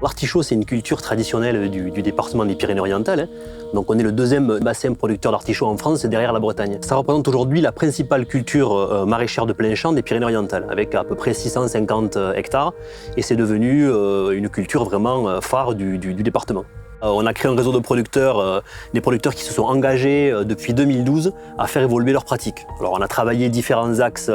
L'artichaut, c'est une culture traditionnelle du département des Pyrénées-Orientales. Donc on est le deuxième bassin producteur d'artichaut en France, derrière la Bretagne. Ça représente aujourd'hui la principale culture maraîchère de plein champ des Pyrénées-Orientales, avec à peu près 650 hectares. Et c'est devenu une culture vraiment phare du département. On a créé un réseau de producteurs, des producteurs qui se sont engagés depuis 2012 à faire évoluer leurs pratiques. Alors on a travaillé différents axes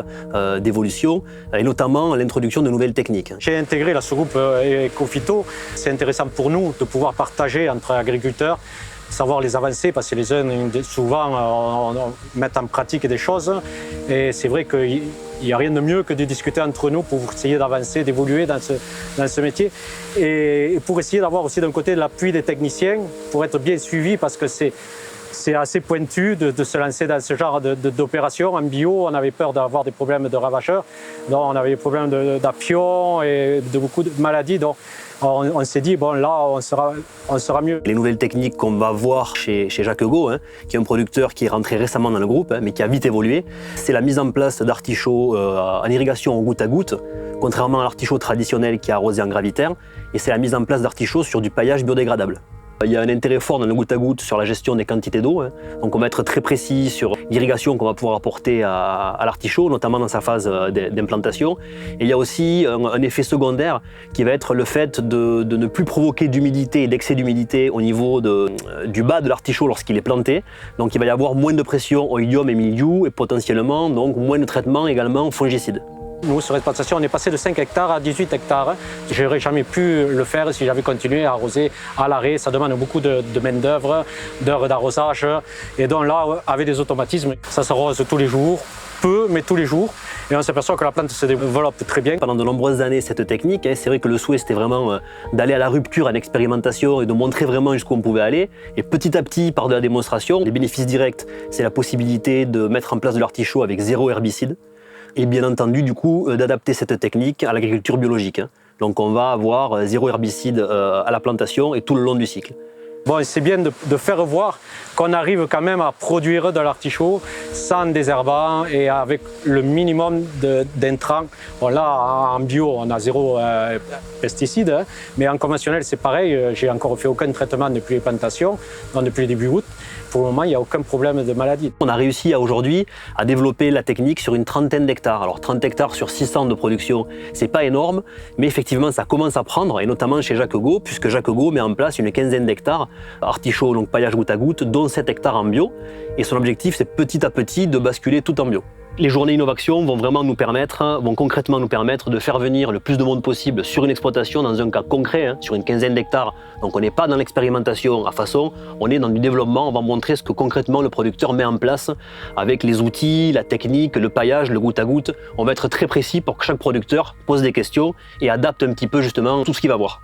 d'évolution, et notamment l'introduction de nouvelles techniques. J'ai intégré la sous-groupe Ecophyto. C'est intéressant pour nous de pouvoir partager entre agriculteurs, savoir les avancées, parce que les jeunes souvent mettent en pratique des choses. Et c'est vrai qu'il n'y a rien de mieux que de discuter entre nous pour essayer d'avancer, d'évoluer dans ce métier. Et pour essayer d'avoir aussi d'un côté l'appui des techniciens, pour être bien suivi, parce que c'est assez pointu de se lancer dans ce genre d'opération. En bio, on avait peur d'avoir des problèmes de ravageurs, donc on avait des problèmes d'apions et de beaucoup de maladies. Donc on s'est dit, bon là, on sera mieux. Les nouvelles techniques qu'on va voir chez Jacques Gault, qui est un producteur qui est rentré récemment dans le groupe, mais qui a vite évolué, c'est la mise en place d'artichauts en irrigation en goutte à goutte, contrairement à l'artichaut traditionnel qui est arrosé en gravitaire, et c'est la mise en place d'artichauts sur du paillage biodégradable. Il y a un intérêt fort dans le goutte à goutte sur la gestion des quantités d'eau. Donc on va être très précis sur l'irrigation qu'on va pouvoir apporter à l'artichaut, notamment dans sa phase d'implantation. Et il y a aussi un effet secondaire qui va être le fait de ne plus provoquer d'humidité et d'excès d'humidité au niveau du bas de l'artichaut lorsqu'il est planté. Donc il va y avoir moins de pression oïdium et mildiou et potentiellement donc moins de traitement également fongicide. Nous, sur l'exploitation, on est passé de 5 hectares à 18 hectares. Je n'aurais jamais pu le faire si j'avais continué à arroser à l'arrêt. Ça demande beaucoup de main-d'œuvre, d'heures d'arrosage. Et donc là, avec des automatismes, ça s'arrose tous les jours, peu, mais tous les jours. Et on s'aperçoit que la plante se développe très bien. Pendant de nombreuses années, cette technique, c'est vrai que le souhait, c'était vraiment d'aller à la rupture en expérimentation et de montrer vraiment jusqu'où on pouvait aller. Et petit à petit, par de la démonstration, les bénéfices directs, c'est la possibilité de mettre en place de l'artichaut avec 0 herbicide. Et bien entendu, du coup, d'adapter cette technique à l'agriculture biologique. Donc on va avoir 0 herbicide à la plantation et tout le long du cycle. Bon, c'est bien de faire voir qu'on arrive quand même à produire de l'artichaut sans désherbant et avec le minimum d'intrants. Bon, là, en bio, on a 0 pesticides, mais en conventionnel, c'est pareil. J'ai encore fait aucun traitement depuis les plantations, donc depuis le début août. Pour le moment, il n'y a aucun problème de maladie. On a réussi aujourd'hui à développer la technique sur une trentaine d'hectares. Alors 30 hectares sur 600 de production, c'est pas énorme, mais effectivement, ça commence à prendre, et notamment chez Jacques Gault, puisque Jacques Gault met en place une quinzaine d'hectares artichaut, donc paillage goutte à goutte, dont 7 hectares en bio. Et son objectif, c'est petit à petit de basculer tout en bio. Les journées innovation vont concrètement nous permettre de faire venir le plus de monde possible sur une exploitation dans un cas concret, sur une quinzaine d'hectares. Donc on n'est pas dans l'expérimentation à façon, on est dans du développement, on va montrer ce que concrètement le producteur met en place avec les outils, la technique, le paillage, le goutte à goutte. On va être très précis pour que chaque producteur pose des questions et adapte un petit peu justement tout ce qu'il va voir.